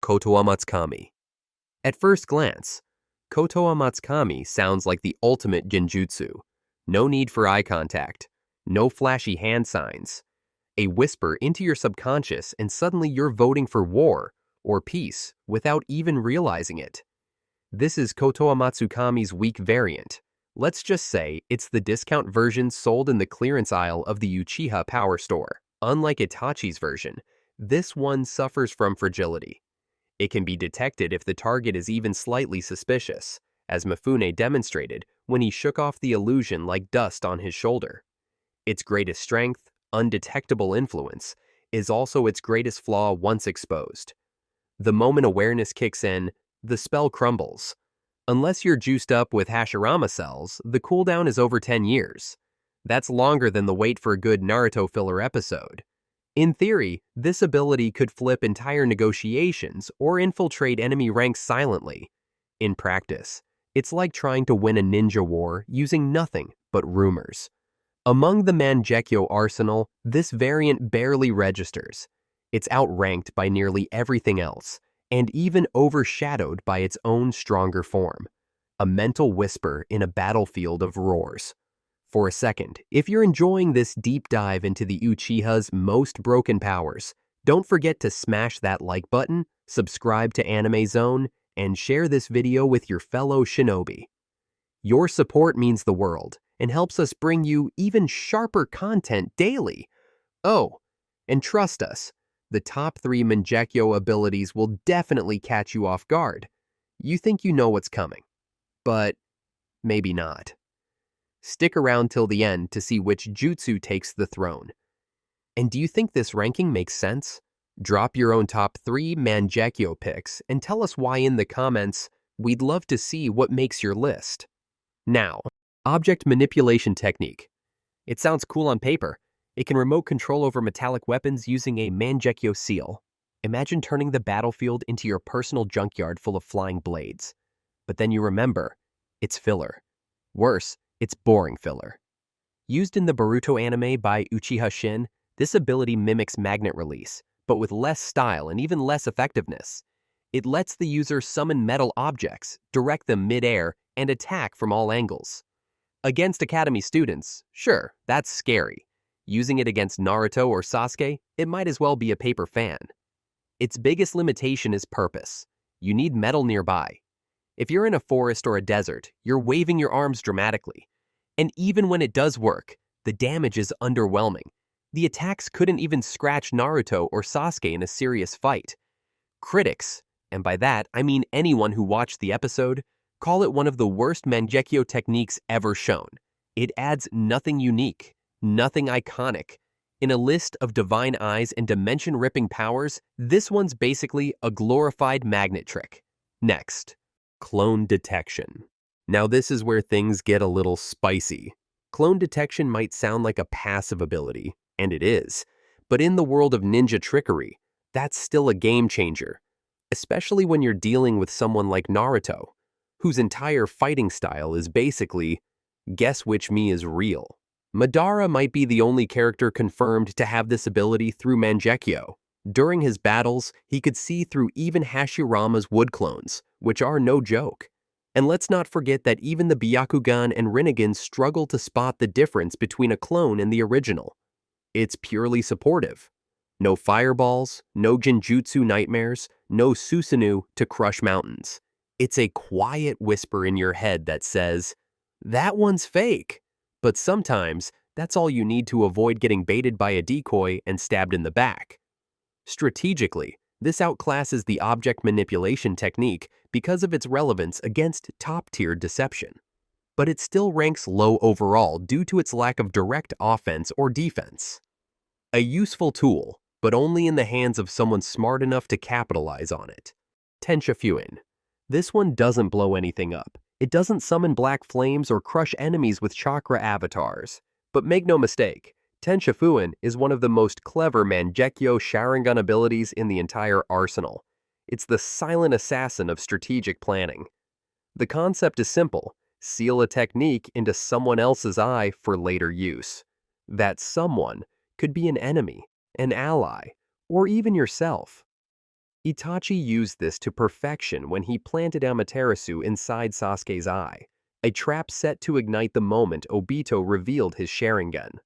Kotoamatsukami. At first glance, Kotoamatsukami sounds like the ultimate genjutsu. No need for eye contact, no flashy hand signs. A whisper into your subconscious and suddenly you're voting for war or peace without even realizing it. This is Kotoamatsukami's weak variant. Let's just say it's the discount version sold in the clearance aisle of the Uchiha Power Store. Unlike Itachi's version, this one suffers from fragility. It can be detected if the target is even slightly suspicious, as Mifune demonstrated when he shook off the illusion like dust on his shoulder. Its greatest strength, undetectable influence, is also its greatest flaw once exposed. The moment awareness kicks in, the spell crumbles. Unless you're juiced up with Hashirama cells, the cooldown is over 10 years. That's longer than the wait for a good Naruto filler episode. In theory, this ability could flip entire negotiations or infiltrate enemy ranks silently. In practice, it's like trying to win a ninja war using nothing but rumors. Among the Mangekyō arsenal, this variant barely registers. It's outranked by nearly everything else, and even overshadowed by its own stronger form. A mental whisper in a battlefield of roars. For a second, if you're enjoying this deep dive into the Uchiha's most broken powers, don't forget to smash that like button, subscribe to AnimeZONE, and share this video with your fellow shinobi. Your support means the world and helps us bring you even sharper content daily. Oh, and trust us, the top 3 Mangekyō abilities will definitely catch you off guard. You think you know what's coming, but maybe not. Stick around till the end to see which jutsu takes the throne. And do you think this ranking makes sense? Drop your own top 3 Mangekyō picks and tell us why in the comments. We'd love to see what makes your list. Now, object manipulation technique. It sounds cool on paper. It can remote control over metallic weapons using a Mangekyō seal. Imagine turning the battlefield into your personal junkyard full of flying blades. But then you remember, it's filler. Worse, it's boring filler. Used in the Boruto anime by Uchiha Shin, this ability mimics magnet release, but with less style and even less effectiveness. It lets the user summon metal objects, direct them mid-air, and attack from all angles. Against Academy students, sure, that's scary. Using it against Naruto or Sasuke, it might as well be a paper fan. Its biggest limitation is purpose. You need metal nearby. If you're in a forest or a desert, you're waving your arms dramatically. And even when it does work, the damage is underwhelming. The attacks couldn't even scratch Naruto or Sasuke in a serious fight. Critics, and by that I mean anyone who watched the episode, call it one of the worst Mangekyō techniques ever shown. It adds nothing unique, nothing iconic. In a list of divine eyes and dimension-ripping powers, this one's basically a glorified magnet trick. Next. Clone detection. Now this is where things get a little spicy. Clone detection might sound like a passive ability, and it is, but in the world of ninja trickery, that's still a game changer, especially when you're dealing with someone like Naruto, whose entire fighting style is basically, guess which me is real. Madara might be the only character confirmed to have this ability through Mangekyō. During his battles, he could see through even Hashirama's wood clones, which are no joke. And let's not forget that even the Byakugan and Rinnegan struggle to spot the difference between a clone and the original. It's purely supportive. No fireballs, no genjutsu nightmares, no Susanoo to crush mountains. It's a quiet whisper in your head that says, that one's fake. But sometimes, that's all you need to avoid getting baited by a decoy and stabbed in the back. Strategically, this outclasses the object manipulation technique because of its relevance against top-tier deception. But it still ranks low overall due to its lack of direct offense or defense. A useful tool, but only in the hands of someone smart enough to capitalize on it. Tensha Fuuin. This one doesn't blow anything up. It doesn't summon black flames or crush enemies with chakra avatars. But make no mistake, Tensha Fuuin is one of the most clever Mangekyō Sharingan abilities in the entire arsenal. It's the silent assassin of strategic planning. The concept is simple: seal a technique into someone else's eye for later use. That someone could be an enemy, an ally, or even yourself. Itachi used this to perfection when he planted Amaterasu inside Sasuke's eye, a trap set to ignite the moment Obito revealed his Sharingan.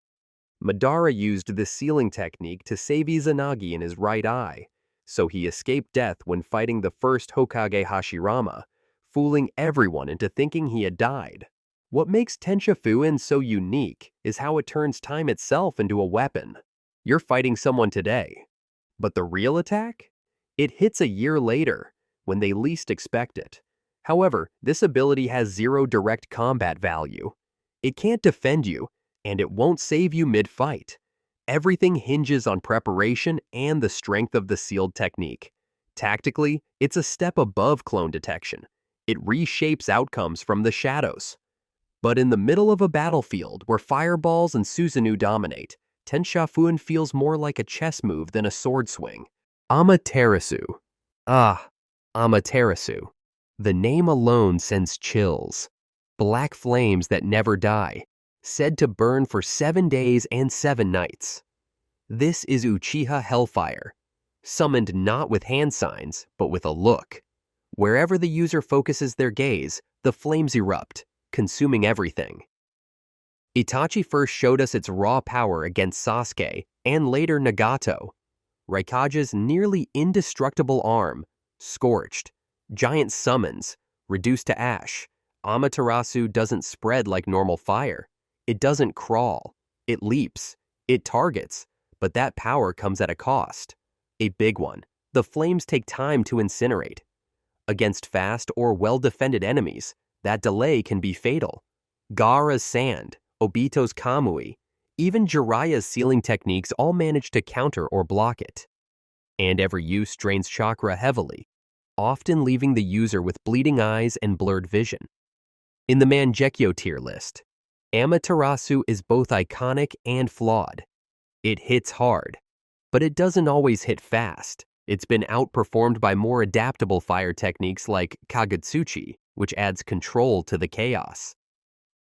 Madara used this sealing technique to save Izanagi in his right eye, so he escaped death when fighting the first Hokage Hashirama, fooling everyone into thinking he had died. What makes Tensha Fuuin so unique is how it turns time itself into a weapon. You're fighting someone today, but the real attack? It hits a year later, when they least expect it. However, this ability has zero direct combat value. It can't defend you, and it won't save you mid-fight. Everything hinges on preparation and the strength of the sealed technique. Tactically, it's a step above clone detection. It reshapes outcomes from the shadows. But in the middle of a battlefield where fireballs and Susanoo dominate, Tensha Fuuin feels more like a chess move than a sword swing. Amaterasu. Amaterasu. The name alone sends chills. Black flames that never die, said to burn for 7 days and 7 nights. This is Uchiha Hellfire, summoned not with hand signs, but with a look. Wherever the user focuses their gaze, the flames erupt, consuming everything. Itachi first showed us its raw power against Sasuke and later Nagato. Raikage's nearly indestructible arm, scorched, giant summons, reduced to ash. Amaterasu doesn't spread like normal fire. It doesn't crawl. It leaps. It targets. But that power comes at a cost. A big one. The flames take time to incinerate. Against fast or well-defended enemies, that delay can be fatal. Gaara's sand, Obito's Kamui, even Jiraiya's sealing techniques all manage to counter or block it. And every use drains chakra heavily, often leaving the user with bleeding eyes and blurred vision. In the Mangekyō tier list, Amaterasu is both iconic and flawed. It hits hard, but it doesn't always hit fast. It's been outperformed by more adaptable fire techniques like Kagutsuchi, which adds control to the chaos.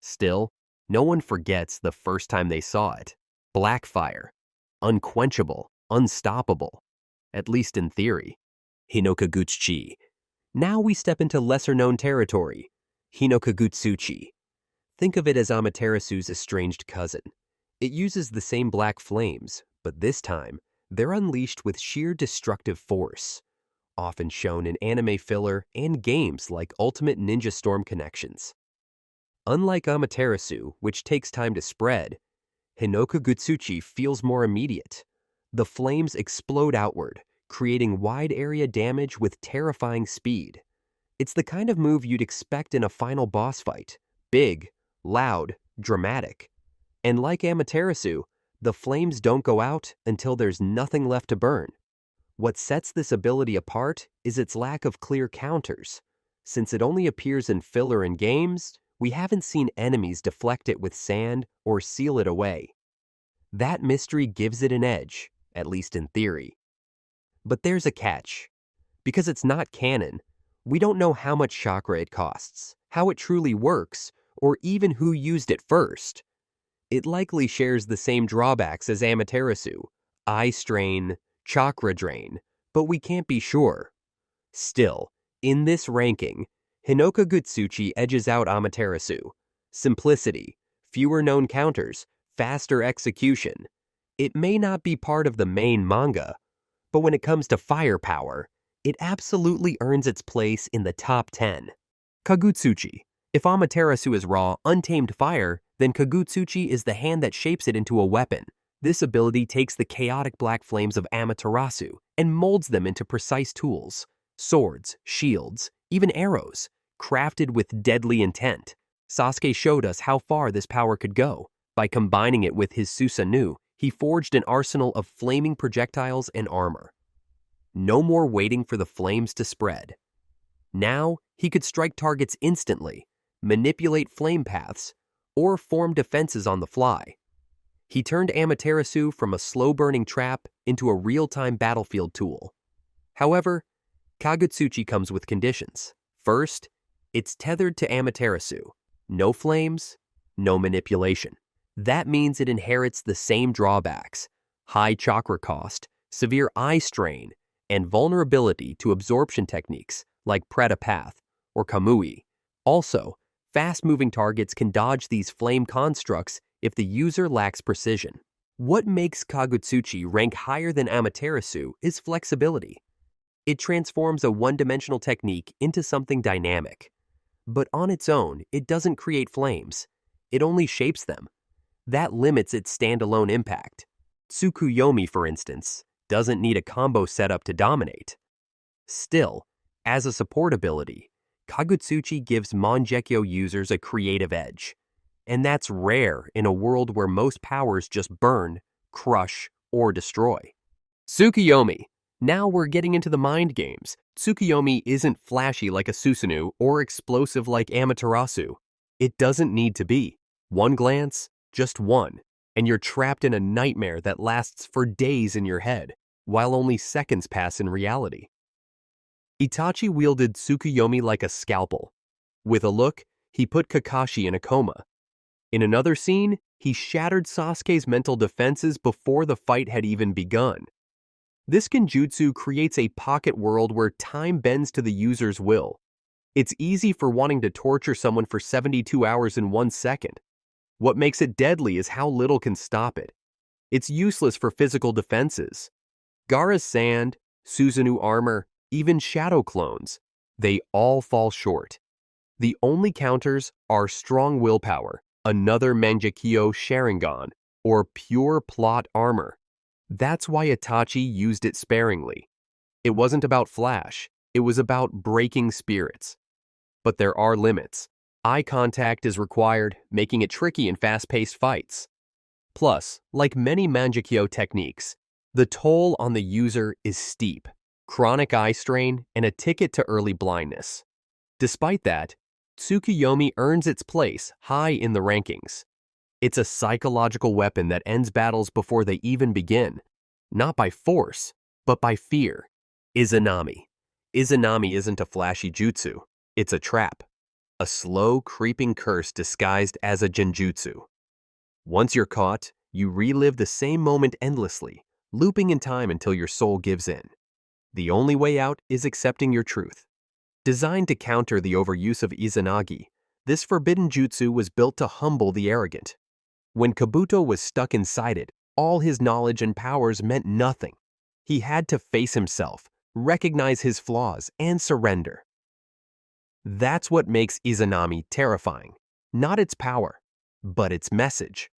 Still, no one forgets the first time they saw it. Black fire. Unquenchable, unstoppable. At least in theory. Hinokagutsuchi. Now we step into lesser-known territory. Hinokagutsuchi. Think of it as Amaterasu's estranged cousin. It uses the same black flames, but this time, they're unleashed with sheer destructive force, often shown in anime filler and games like Ultimate Ninja Storm Connections. Unlike Amaterasu, which takes time to spread, Hinokagutsuchi feels more immediate. The flames explode outward, creating wide-area damage with terrifying speed. It's the kind of move you'd expect in a final boss fight. Big, loud, dramatic. And like Amaterasu, the flames don't go out until there's nothing left to burn. What sets this ability apart is its lack of clear counters. Since it only appears in filler and games, we haven't seen enemies deflect it with sand or seal it away. That mystery gives it an edge, at least in theory. But there's a catch. Because it's not canon, we don't know how much chakra it costs, how it truly works, or even who used it first. It likely shares the same drawbacks as Amaterasu, eye strain, chakra drain, but we can't be sure. Still, in this ranking, Hinokagutsuchi edges out Amaterasu. Simplicity, fewer known counters, faster execution. It may not be part of the main manga, but when it comes to firepower, it absolutely earns its place in the top 10. Kagutsuchi. If Amaterasu is raw, untamed fire, then Kagutsuchi is the hand that shapes it into a weapon. This ability takes the chaotic black flames of Amaterasu and molds them into precise tools. Swords, shields, even arrows, crafted with deadly intent. Sasuke showed us how far this power could go. By combining it with his Susanoo, he forged an arsenal of flaming projectiles and armor. No more waiting for the flames to spread. Now, he could strike targets instantly, manipulate flame paths, or form defenses on the fly. He turned Amaterasu from a slow-burning trap into a real-time battlefield tool. However, Kagutsuchi comes with conditions. First, it's tethered to Amaterasu. No flames, no manipulation. That means it inherits the same drawbacks: high chakra cost, severe eye strain, and vulnerability to absorption techniques like Path or Kamui. Also, fast-moving targets can dodge these flame constructs if the user lacks precision. What makes Kagutsuchi rank higher than Amaterasu is flexibility. It transforms a one-dimensional technique into something dynamic. But on its own, it doesn't create flames. It only shapes them. That limits its standalone impact. Tsukuyomi, for instance, doesn't need a combo setup to dominate. Still, as a support ability, Kagutsuchi gives Mangekyō users a creative edge. And that's rare in a world where most powers just burn, crush, or destroy. Tsukuyomi. Now we're getting into the mind games. Tsukuyomi isn't flashy like a Susanoo or explosive like Amaterasu. It doesn't need to be. One glance, just one, and you're trapped in a nightmare that lasts for days in your head, while only seconds pass in reality. Itachi wielded Tsukuyomi like a scalpel. With a look, he put Kakashi in a coma. In another scene, he shattered Sasuke's mental defenses before the fight had even begun. This genjutsu creates a pocket world where time bends to the user's will. It's easy for wanting to torture someone for 72 hours in 1 second. What makes it deadly is how little can stop it. It's useless for physical defenses. Gaara's sand, Susanoo armor, even shadow clones, they all fall short. The only counters are strong willpower, another Mangekyō Sharingan, or pure plot armor. That's why Itachi used it sparingly. It wasn't about flash, it was about breaking spirits. But there are limits. Eye contact is required, making it tricky in fast-paced fights. Plus, like many Mangekyō techniques, the toll on the user is steep. Chronic eye strain and a ticket to early blindness. Despite that, Tsukuyomi earns its place high in the rankings. It's a psychological weapon that ends battles before they even begin, not by force, but by fear. Izanami. Izanami isn't a flashy jutsu, it's a trap. A slow, creeping curse disguised as a genjutsu. Once you're caught, you relive the same moment endlessly, looping in time until your soul gives in. The only way out is accepting your truth. Designed to counter the overuse of Izanagi, this forbidden jutsu was built to humble the arrogant. When Kabuto was stuck inside it, all his knowledge and powers meant nothing. He had to face himself, recognize his flaws, and surrender. That's what makes Izanami terrifying. Not its power, but its message.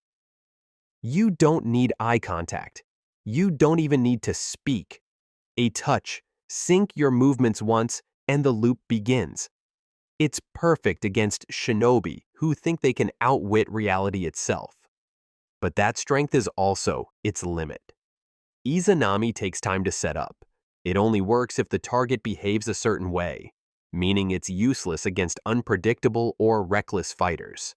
You don't need eye contact. You don't even need to speak. A touch, sync your movements once, and the loop begins. It's perfect against shinobi who think they can outwit reality itself. But that strength is also its limit. Izanami takes time to set up. It only works if the target behaves a certain way, meaning it's useless against unpredictable or reckless fighters.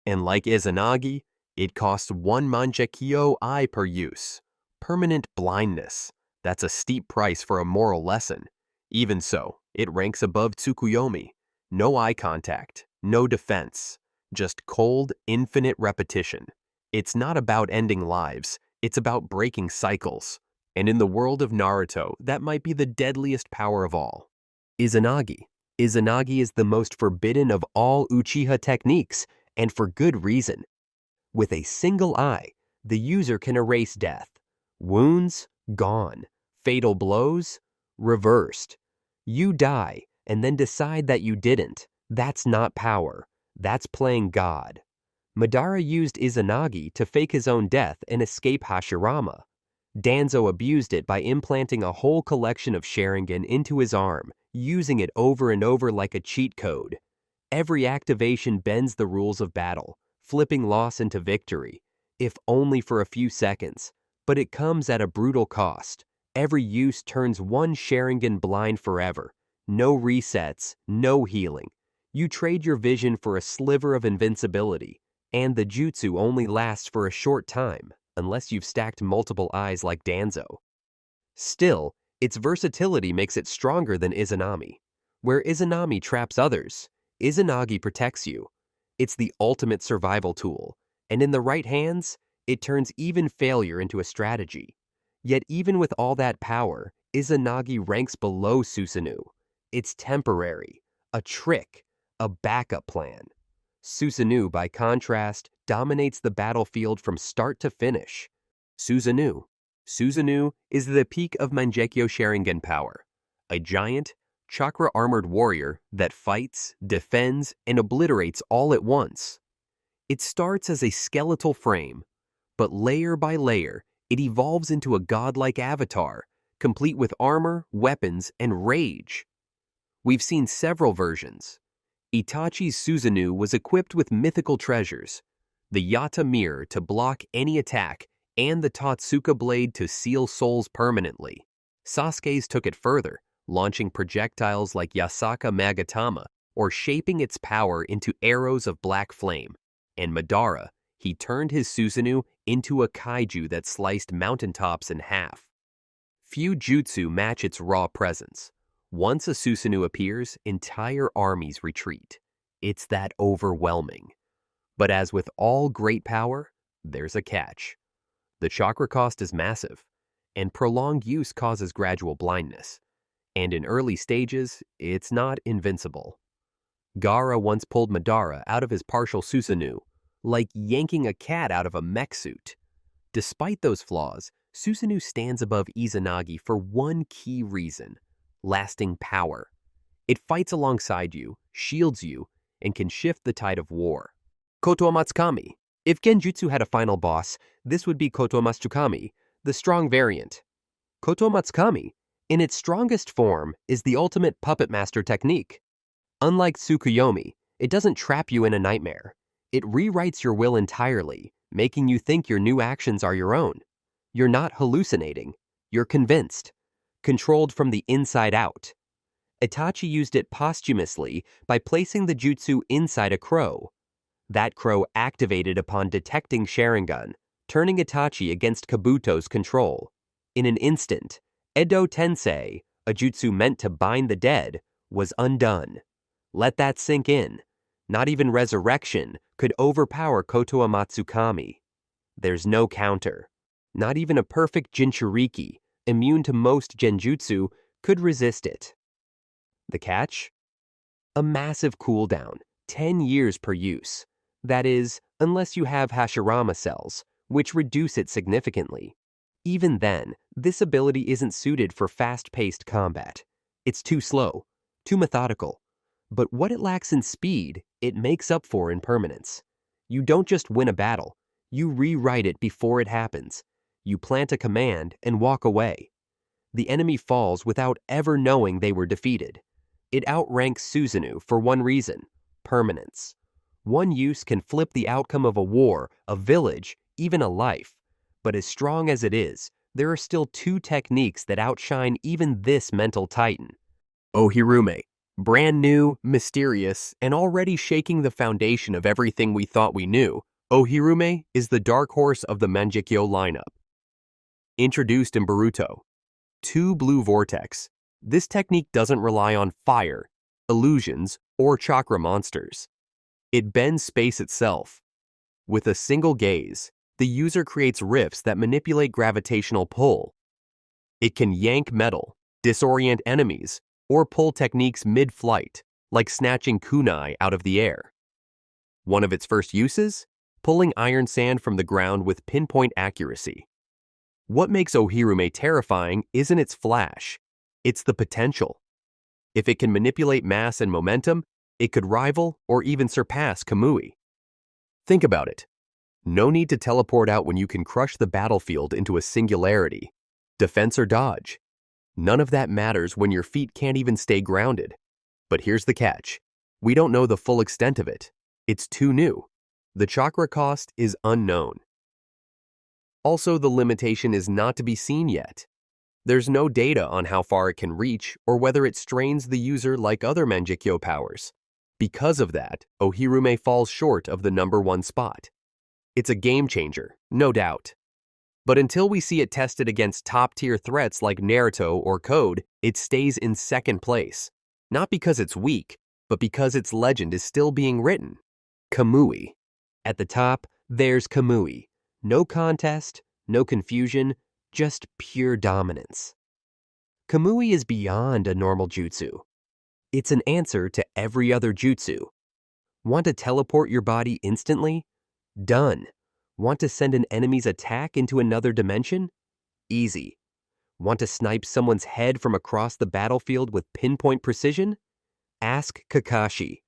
And like Izanagi, it costs 1 Mangekyō eye per use. Permanent blindness. That's a steep price for a moral lesson. Even so, it ranks above Tsukuyomi. No eye contact, no defense, just cold, infinite repetition. It's not about ending lives, it's about breaking cycles. And in the world of Naruto, that might be the deadliest power of all. Izanagi. Izanagi is the most forbidden of all Uchiha techniques, and for good reason. With a single eye, the user can erase death. Wounds, gone. Fatal blows, reversed. You die, and then decide that you didn't. That's not power. That's playing God. Madara used Izanagi to fake his own death and escape Hashirama. Danzo abused it by implanting a whole collection of Sharingan into his arm, using it over and over like a cheat code. Every activation bends the rules of battle, flipping loss into victory, if only for a few seconds. But it comes at a brutal cost. Every use turns one Sharingan blind forever. No resets, no healing. You trade your vision for a sliver of invincibility, and the jutsu only lasts for a short time, unless you've stacked multiple eyes like Danzo. Still, its versatility makes it stronger than Izanami. Where Izanami traps others, Izanagi protects you. It's the ultimate survival tool, and in the right hands, it turns even failure into a strategy. Yet even with all that power, Izanagi ranks below Susanoo. It's temporary, a trick, a backup plan. Susanoo, by contrast, dominates the battlefield from start to finish. Susanoo is the peak of Mangekyō Sharingan power, a giant, chakra-armored warrior that fights, defends, and obliterates all at once. It starts as a skeletal frame, but layer by layer, it evolves into a godlike avatar, complete with armor, weapons, and rage. We've seen several versions. Itachi's Susanoo was equipped with mythical treasures, the Yata mirror to block any attack, and the Totsuka blade to seal souls permanently. Sasuke's took it further, launching projectiles like Yasaka Magatama or shaping its power into arrows of black flame. And Madara, he turned his Susanoo into a kaiju that sliced mountaintops in half. Few jutsu match its raw presence. Once a Susanoo appears, entire armies retreat. It's that overwhelming. But as with all great power, there's a catch. The chakra cost is massive, and prolonged use causes gradual blindness. And in early stages, it's not invincible. Gaara once pulled Madara out of his partial Susanoo, like yanking a cat out of a mech suit. Despite those flaws, Susanoo stands above Izanagi for one key reason: lasting power. It fights alongside you, shields you, and can shift the tide of war. Kotoamatsukami. If Genjutsu had a final boss, this would be Kotoamatsukami, the strong variant. Kotoamatsukami, in its strongest form, is the ultimate puppet master technique. Unlike Tsukuyomi, it doesn't trap you in a nightmare. It rewrites your will entirely, making you think your new actions are your own. You're not hallucinating. You're convinced. Controlled from the inside out. Itachi used it posthumously by placing the jutsu inside a crow. That crow activated upon detecting Sharingan, turning Itachi against Kabuto's control. In an instant, Edo Tensei, a jutsu meant to bind the dead, was undone. Let that sink in. Not even resurrection could overpower Kotoamatsukami. There's no counter. Not even a perfect Jinchuriki, immune to most genjutsu, could resist it. The catch? A massive cooldown, 10 years per use. That is, unless you have Hashirama cells, which reduce it significantly. Even then, this ability isn't suited for fast-paced combat. It's too slow, too methodical. But what it lacks in speed, it makes up for in permanence. You don't just win a battle, you rewrite it before it happens. You plant a command and walk away. The enemy falls without ever knowing they were defeated. It outranks Susanoo for one reason: permanence. One use can flip the outcome of a war, a village, even a life. But as strong as it is, there are still two techniques that outshine even this mental titan. Ohirume. Brand new, mysterious, and already shaking the foundation of everything we thought we knew, Ohirume is the dark horse of the Mangekyō lineup. Introduced in Boruto. 2 blue vortex. This technique doesn't rely on fire, illusions, or chakra monsters. It bends space itself. With a single gaze, the user creates rifts that manipulate gravitational pull. It can yank metal, disorient enemies, or pull techniques mid-flight, like snatching kunai out of the air. One of its first uses? Pulling iron sand from the ground with pinpoint accuracy. What makes Ohirume terrifying isn't its flash, it's the potential. If it can manipulate mass and momentum, it could rival or even surpass Kamui. Think about it. No need to teleport out when you can crush the battlefield into a singularity. Defense or dodge. None of that matters when your feet can't even stay grounded. But here's the catch. We don't know the full extent of it. It's too new. The chakra cost is unknown. Also, the limitation is not to be seen yet. There's no data on how far it can reach or whether it strains the user like other Mangekyō powers. Because of that, Ohirume falls short of the #1 spot. It's a game changer, no doubt. But until we see it tested against top-tier threats like Naruto or Code, it stays in second place. Not because it's weak, but because its legend is still being written. Kamui. At the top, there's Kamui. No contest, no confusion, just pure dominance. Kamui is beyond a normal jutsu. It's an answer to every other jutsu. Want to teleport your body instantly? Done. Want to send an enemy's attack into another dimension? Easy. Want to snipe someone's head from across the battlefield with pinpoint precision? Ask Kakashi.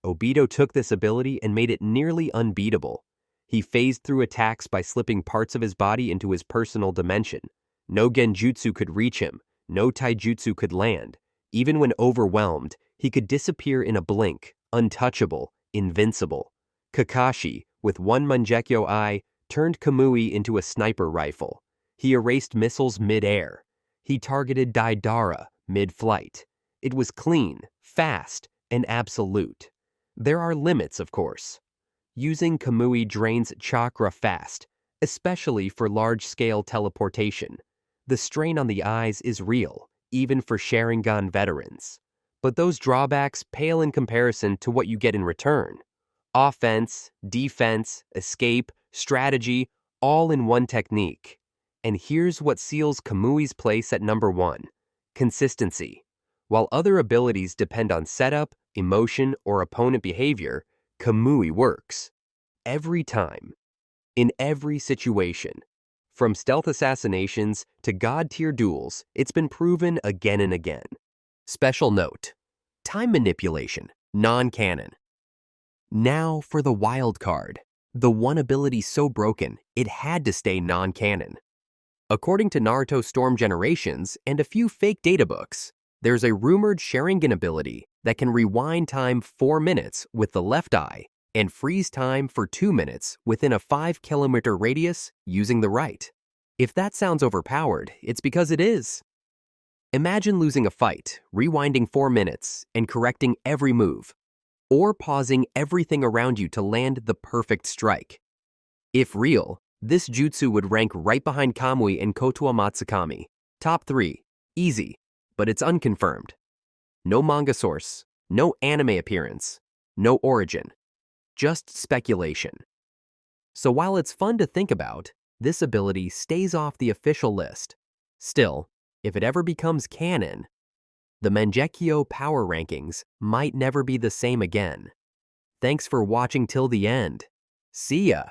Obito took this ability and made it nearly unbeatable. He phased through attacks by slipping parts of his body into his personal dimension. No genjutsu could reach him. No taijutsu could land. Even when overwhelmed, he could disappear in a blink, untouchable, invincible. Kakashi, with one Mangekyō eye, turned Kamui into a sniper rifle. He erased missiles mid-air. He targeted Deidara mid-flight. It was clean, fast, and absolute. There are limits, of course. Using Kamui drains chakra fast, especially for large-scale teleportation. The strain on the eyes is real, even for Sharingan veterans. But those drawbacks pale in comparison to what you get in return. Offense, defense, escape, strategy, all in one technique. And here's what seals Kamui's place at number 1. Consistency. While other abilities depend on setup, emotion, or opponent behavior, Kamui works. Every time. In every situation. From stealth assassinations to god-tier duels, it's been proven again and again. Special note. Time manipulation. Non-canon. Now for the wild card. The one ability so broken, it had to stay non-canon. According to Naruto Storm Generations and a few fake databooks, there's a rumored Sharingan ability that can rewind time 4 minutes with the left eye and freeze time for 2 minutes within a 5-kilometer radius using the right. If that sounds overpowered, it's because it is. Imagine losing a fight, rewinding 4 minutes, and correcting every move, or pausing everything around you to land the perfect strike. If real, this jutsu would rank right behind Kamui and Kotoamatsukami. Top 3. Easy, but it's unconfirmed. No manga source, no anime appearance, no origin. Just speculation. So while it's fun to think about, this ability stays off the official list. Still, if it ever becomes canon, the Mangekyō power rankings might never be the same again. Thanks for watching till the end. See ya!